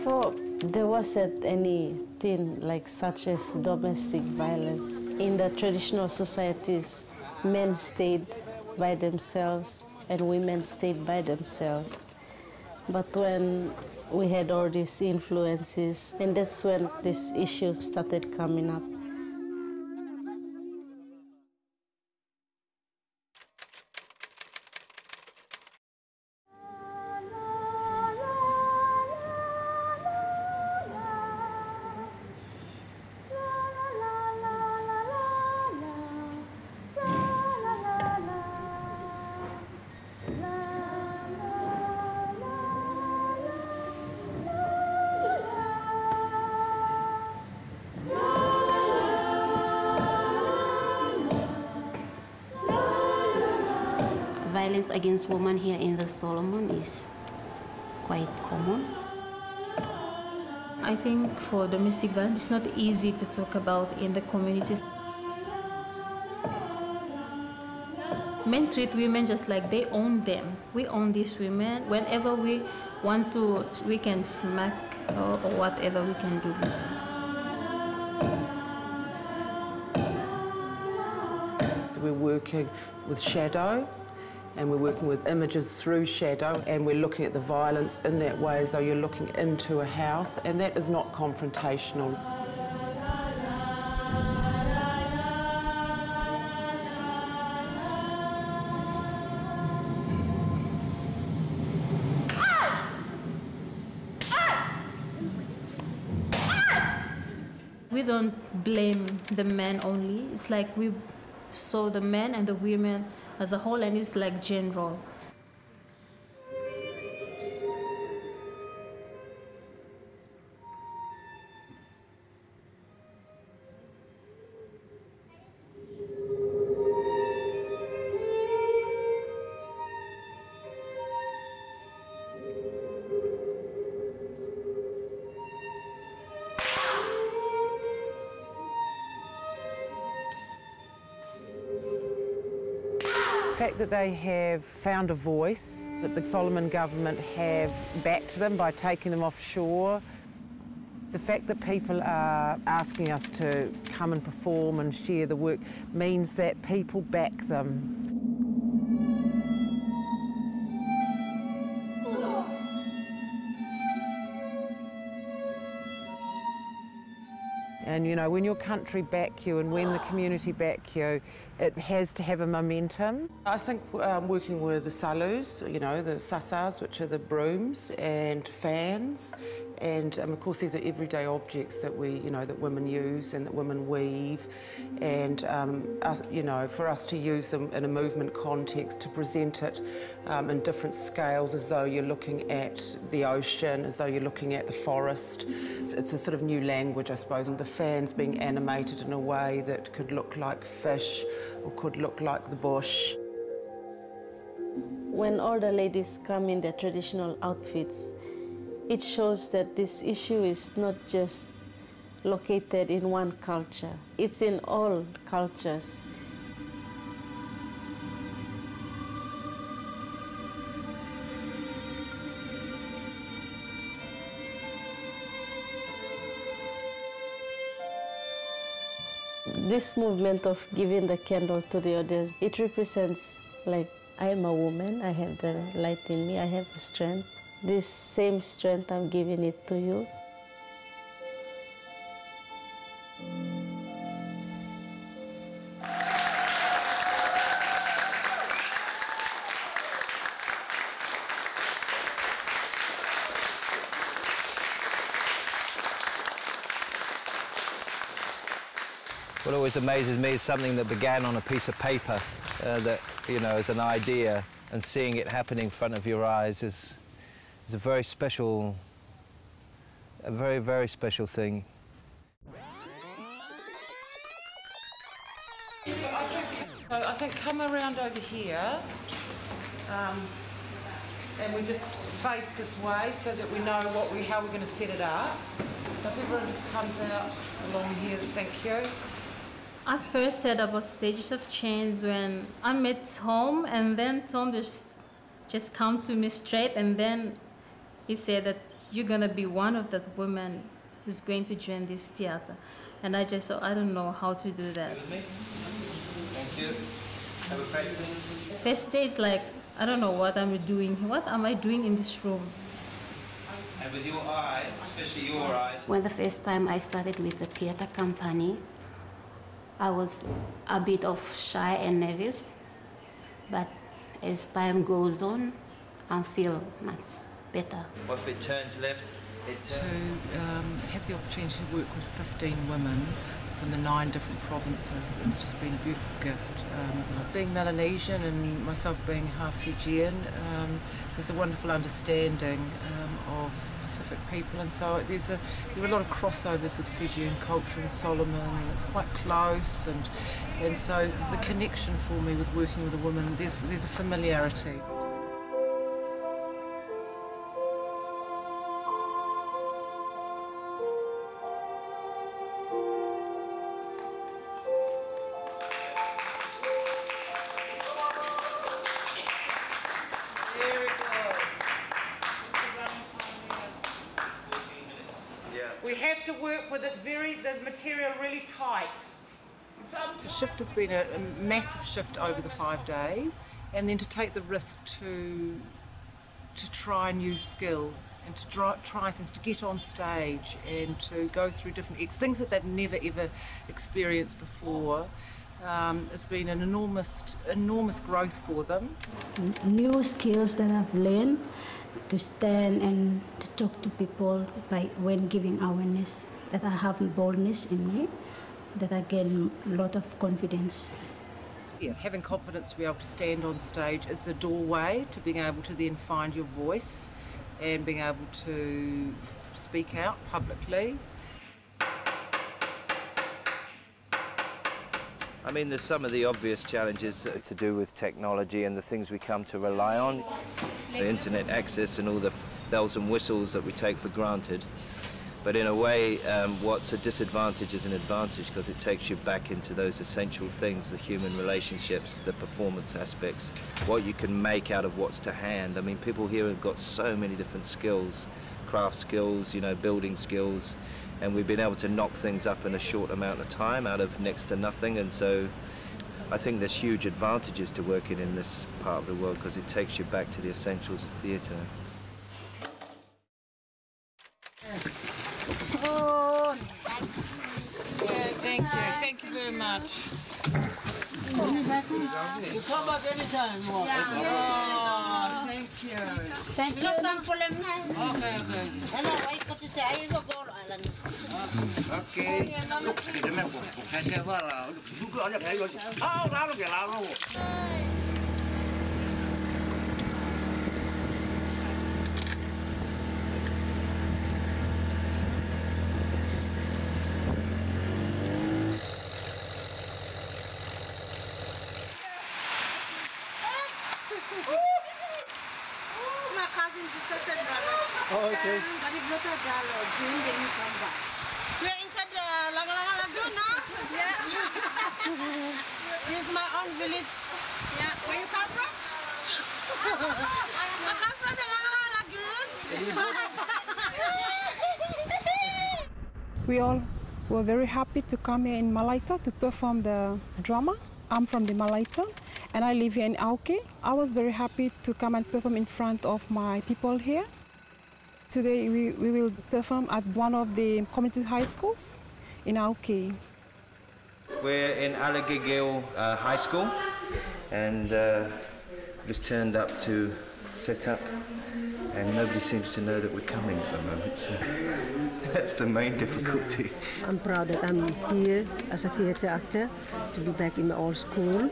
Before, there wasn't anything like such as domestic violence. In the traditional societies, men stayed by themselves and women stayed by themselves. But when we had all these influences, and that's when these issues started coming up. Violence against women here in the Solomon is quite common. I think for domestic violence, it's not easy to talk about in the communities. Men treat women just like they own them. We own these women. Whenever we want to, we can smack her or whatever we can do with her. We're working with shadow, and we're working with images through shadow, and we're looking at the violence in that way as though you're looking into a house, and that is not confrontational. We don't blame the men only. It's like we saw the men and the women as a whole, and it's like general. The fact that they have found a voice, that the Solomon government have backed them by taking them offshore, the fact that people are asking us to come and perform and share the work means that people back them. And, you know, when your country back you and when the community back you, it has to have a momentum. I think working with the salus, you know, the sasas, which are the brooms and fans, and of course these are everyday objects that we, you know, that women use and that women weave, and you know, for us to use them in a movement context, to present it in different scales, as though you're looking at the ocean, as though you're looking at the forest. It's a sort of new language, I suppose, and the fans being animated in a way that could look like fish or could look like the bush. When all the ladies come in their traditional outfits, it shows that this issue is not just located in one culture. It's in all cultures. This movement of giving the candle to the audience, it represents, like, I am a woman, I have the light in me, I have strength. This same strength, I'm giving it to you. What always amazes me is something that began on a piece of paper, that, you know, as an idea, and seeing it happening in front of your eyes is a very special, a very, very special thing. I think come around over here, and we just face this way so that we know how we're going to set it up. So if everyone just comes out along here, thank you. I first heard about stages of change when I met Tom, and then Tom just come to me straight, and then he said that you're going to be one of the women who's going to join this theater. And I just thought, I don't know how to do that. Thank you. Have a practice. First day is like, I don't know what I'm doing. What am I doing in this room? And with your eye, especially your eye. When the first time I started with the theater company, I was a bit of shy and nervous. But as time goes on, I feel much better. What if it turns left? To have the opportunity to work with 15 women from the 9 different provinces, it's just been a beautiful gift. Being Melanesian and myself being half Fijian, there's a wonderful understanding of Pacific people, and so there are a lot of crossovers with Fijian culture and Solomon, and it's quite close, and so the connection for me with working with a woman, there's a familiarity. We have to work with the material really tight. The shift has been a massive shift over the 5 days, and then to take the risk to try new skills and to try things, to get on stage and to go through different things that they've never ever experienced before. It's been an enormous growth for them. New skills that I've learned, to stand and to talk to people when giving awareness, that I have boldness in me, that I gain a lot of confidence. Yeah, having confidence to be able to stand on stage is the doorway to being able to then find your voice and being able to speak out publicly. I mean, there's some of the obvious challenges to do with technology and the things we come to rely on. The internet access and all the bells and whistles that we take for granted. But in a way, what's a disadvantage is an advantage, because it takes you back into those essential things, the human relationships, the performance aspects, what you can make out of what's to hand. I mean, people here have got so many different skills, craft skills, you know, building skills, and we've been able to knock things up in a short amount of time out of next to nothing. And so I think there's huge advantages to working in this part of the world, because it takes you back to the essentials of theatre. Oh, thank you. Thank you very much. You come back anytime you want. Oh, thank you. Thank you. Okay, okay. Okay. My cousin, sister, said brother. Oh, okay. But if not a dollar, June, then you come back. We're inside the lagoon now? Yeah. This is my own village. Yeah. Where you come from? I come from the lagoon. We all were very happy to come here in Malaita to perform the drama. I'm from the Malaita, and I live here in Auke. I was very happy to come and perform in front of my people here. Today we will perform at one of the community high schools in Auke. We're in Alagigil High School, and just turned up to set up, and nobody seems to know that we're coming for the moment, so that's the main difficulty. I'm proud that I'm here as a theatre actor, to be back in my old school.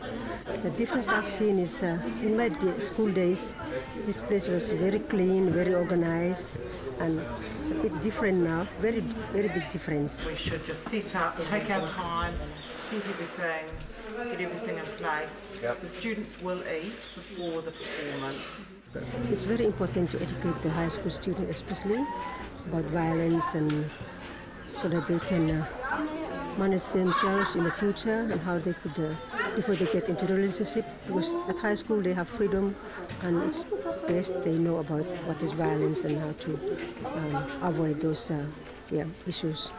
The difference I've seen is in my school days, this place was very clean, very organized, and it's a bit different now, very big difference. We should just set up, take our time, set everything, get everything in place. Yep. The students will eat before the performance. It's very important to educate the high school students, especially about violence, and so that they can manage themselves in the future and how they could before they get into the relationship, because at high school they have freedom, and it's best they know about what is violence and how to avoid those issues.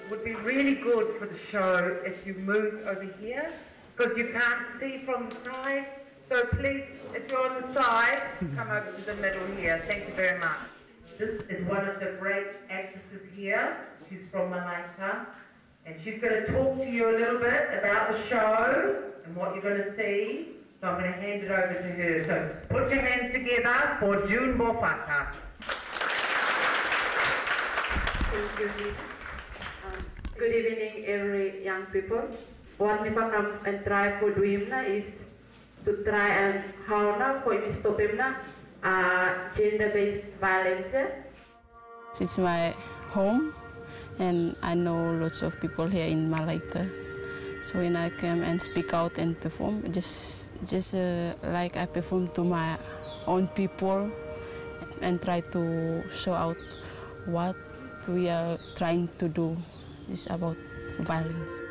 Would be really good for the show if you move over here, because you can't see from the side. So please, if you're on the side, come over to the middle here. Thank you very much. This is one of the great actresses here. She's from Malaita, and she's going to talk to you a little bit about the show and what you're going to see. So I'm going to hand it over to her. So put your hands together for June Mofata. Thank you. Good evening, every young people. What we come and try for doing is to try and how now for to stop him gender-based violence. It's my home, and I know lots of people here in Malaita. So when I come and speak out and perform, just like I perform to my own people and try to show out what we are trying to do is about violence.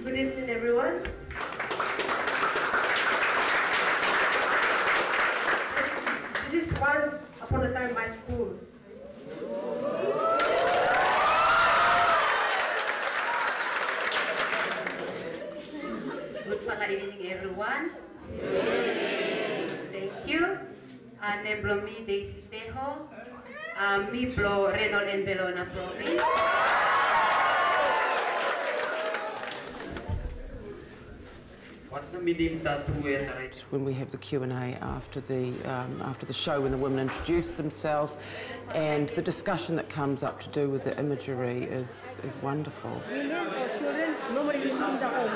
Good evening, everyone. This is once upon a time my school. Good evening, everyone. Thank you. Neblo mi Daisy Tejo. Mi blo Renon and Bellona province. When we have the Q&A after the show, when the women introduce themselves, and the discussion that comes up to do with the imagery is wonderful. Women or children normally using the home.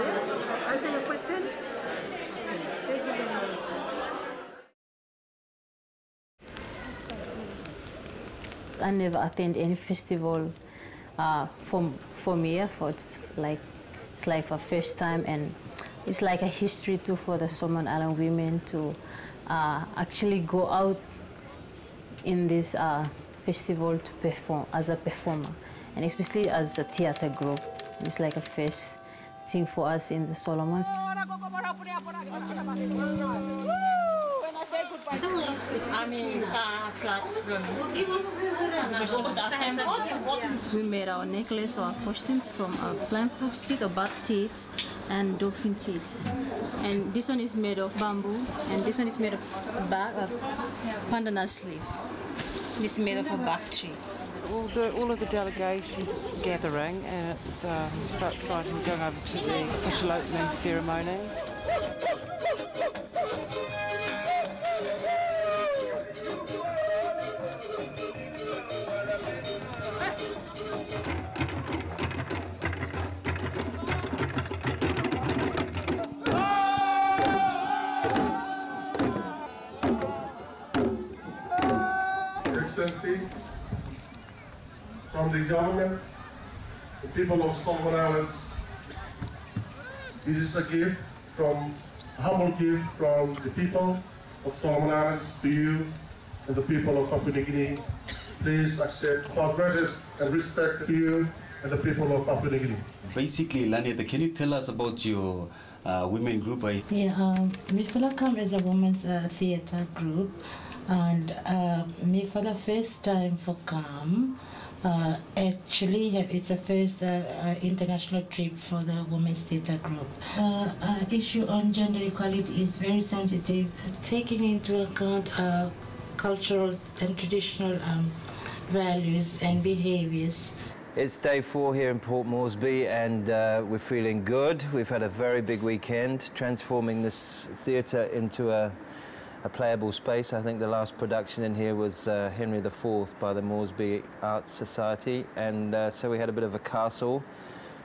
Answer your question. Thank you very much. I never attend any festival for me. It's like for first time, and it's like a history too for the Solomon Island women to actually go out in this festival to perform as a performer, and especially as a theater group. It's like a first thing for us in the Solomons. We made our necklace or our costumes from flying fox teeth or bat teeth and dolphin teeth. And this one is made of bamboo, and this one is made of pandanus leaf. This is made of a bark tree. All of the delegations are gathering, and it's so exciting going over to the official opening ceremony. Excellency, from the government, the people of Solomon Islands, this is a humble gift from the people of Solomon Islands to you and the people of Papua New Guinea. Please accept our greatest and respect to you and the people of Papua New Guinea. Basically, Laneta, can you tell us about your women group? Yeah, me fella come as a women's theatre group, and me for the first time for come, Actually, it's the first international trip for the Women's Theatre Group. Issue on gender equality is very sensitive, taking into account cultural and traditional values and behaviors. It's day 4 here in Port Moresby, and we're feeling good. We've had a very big weekend, transforming this theatre into a playable space. I think the last production in here was Henry IV by the Moresby Arts Society, and so we had a bit of a castle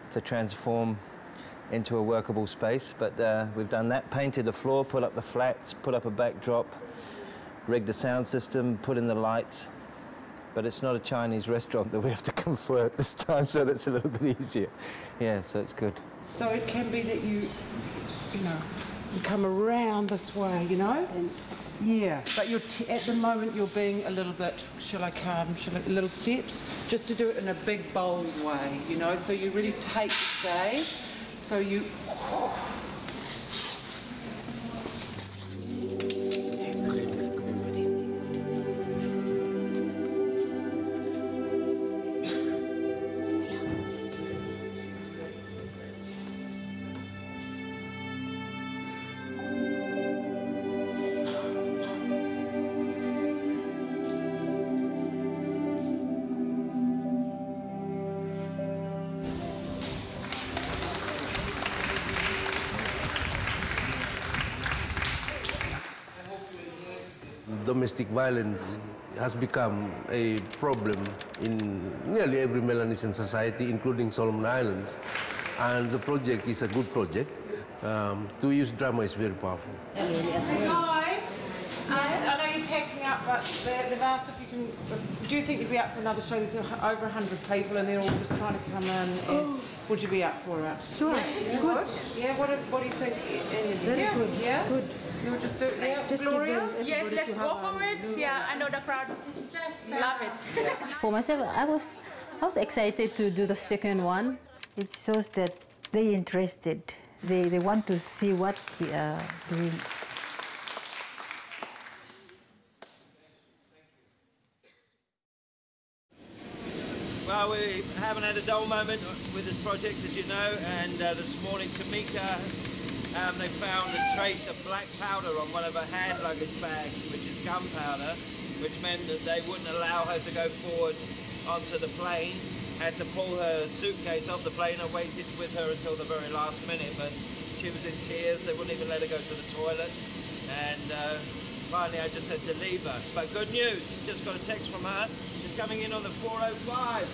to transform into a workable space, but we've done that, painted the floor, put up the flats, put up a backdrop, rigged the sound system, put in the lights. But it's not a Chinese restaurant that we have to convert this time, so that's a little bit easier. Yeah, so it's good. So it can be that you come around this way, you know? Yeah, but you're at the moment you're being a little bit, little steps, just to do it in a big, bold way, you know? So you really take the stage, so you... Domestic violence has become a problem in nearly every Melanesian society, including Solomon Islands. And the project is a good project. To use drama is very powerful. Hey guys, I know you're packing up, but they've asked if you can... Do you think you'd be up for another show? There's over 100 people and they're all just trying to come in. And would you be up for it? Sure. Yeah, good. Yeah, what do you think? Very good. Yeah? Good. You would just do it now? Just Gloria? Yes, let's go for it. Yeah, I know the crowds love it. For myself, I was excited to do the second one. It shows that they're interested. They want to see what we are doing. Well, we haven't had a dull moment with this project, as you know, and this morning Tamika, they found a trace of black powder on one of her hand luggage bags, which is gunpowder, which meant that they wouldn't allow her to go forward onto the plane. Had to pull her suitcase off the plane. I waited with her until the very last minute, but she was in tears. They wouldn't even let her go to the toilet. And finally, I just had to leave her. But good news, just got a text from her. She's coming in on the 405.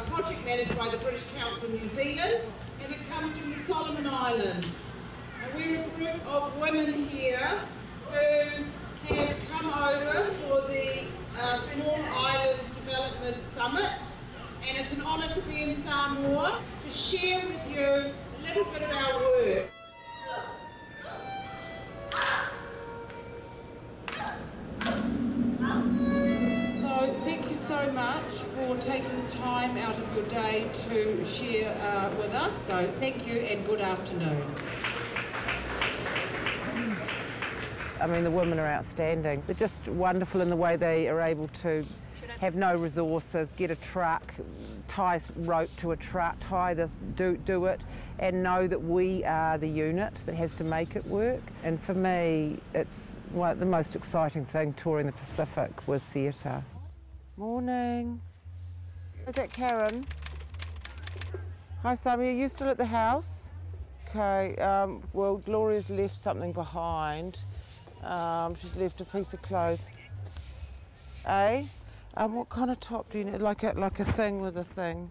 Project managed by the British Council New Zealand, and it comes from the Solomon Islands. And we're a group of women here who have come over for the Small Islands Development Summit, and it's an honour to be in Samoa to share with you a little bit of our work. So thank you so much for taking the time out of your day to share with us. So thank you and good afternoon. I mean, the women are outstanding. They're just wonderful in the way they are able to have no resources, get a truck, tie rope to a truck, tie this, do it, and know that we are the unit that has to make it work. And for me, it's the most exciting thing touring the Pacific with theatre. Morning. Is that Karen? Hi, Sammy. Are you still at the house? Okay. Well, Gloria's left something behind. She's left a piece of cloth. Eh? What kind of top do you need? Like a thing with a thing?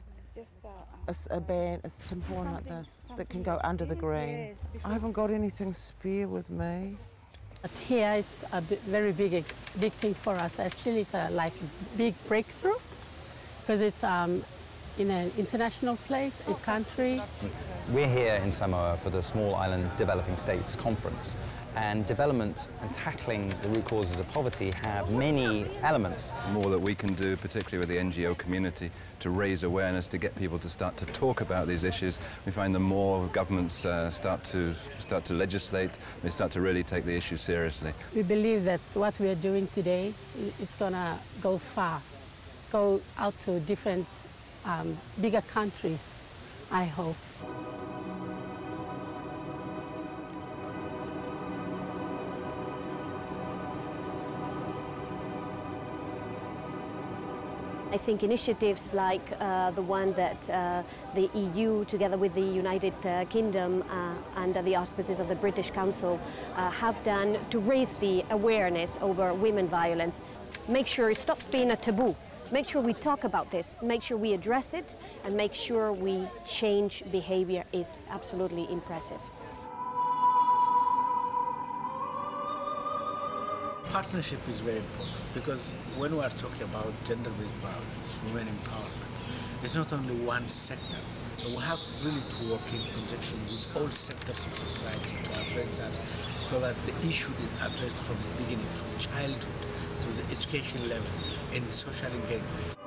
Just a band, a simple one like this that can go under the green. I haven't got anything spare with me. But here it's a very big thing for us. Actually, it's like a big breakthrough because it's in an international place, a country. We're here in Samoa for the Small Island Developing States Conference, and development and tackling the root causes of poverty have many elements. More that we can do, particularly with the NGO community, to raise awareness, to get people to start to talk about these issues. We find the more governments start to legislate, they start to really take the issue seriously. We believe that what we are doing today, it's going to go far, go out to different bigger countries, I hope. I think initiatives like the one that the EU, together with the United Kingdom, under the auspices of the British Council, have done to raise the awareness over women violence, make sure it stops being a taboo, make sure we talk about this, make sure we address it, and make sure we change behavior is absolutely impressive. Partnership is very important because when we are talking about gender-based violence, women empowerment, it's not only one sector, but we have really to work in conjunction with all sectors of society to address that so that the issue is addressed from the beginning, from childhood to the education level and social engagement.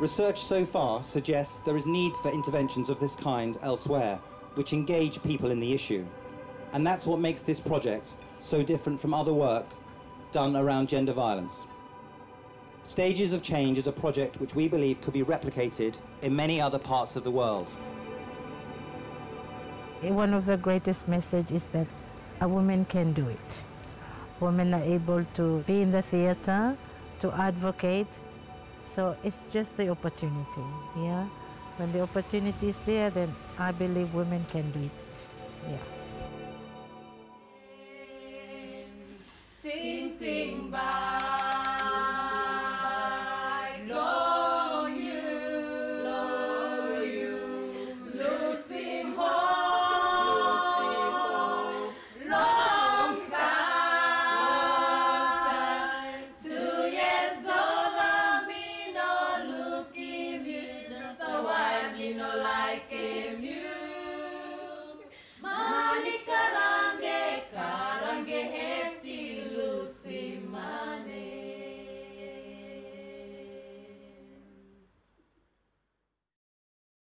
Research so far suggests there is need for interventions of this kind elsewhere, which engage people in the issue. And that's what makes this project so different from other work done around gender violence. Stages of Change is a project which we believe could be replicated in many other parts of the world. One of the greatest messages is that a woman can do it. Women are able to be in the theater, to advocate. So it's just the opportunity, yeah? When the opportunity is there, then I believe women can do it, yeah. Ting ting ba.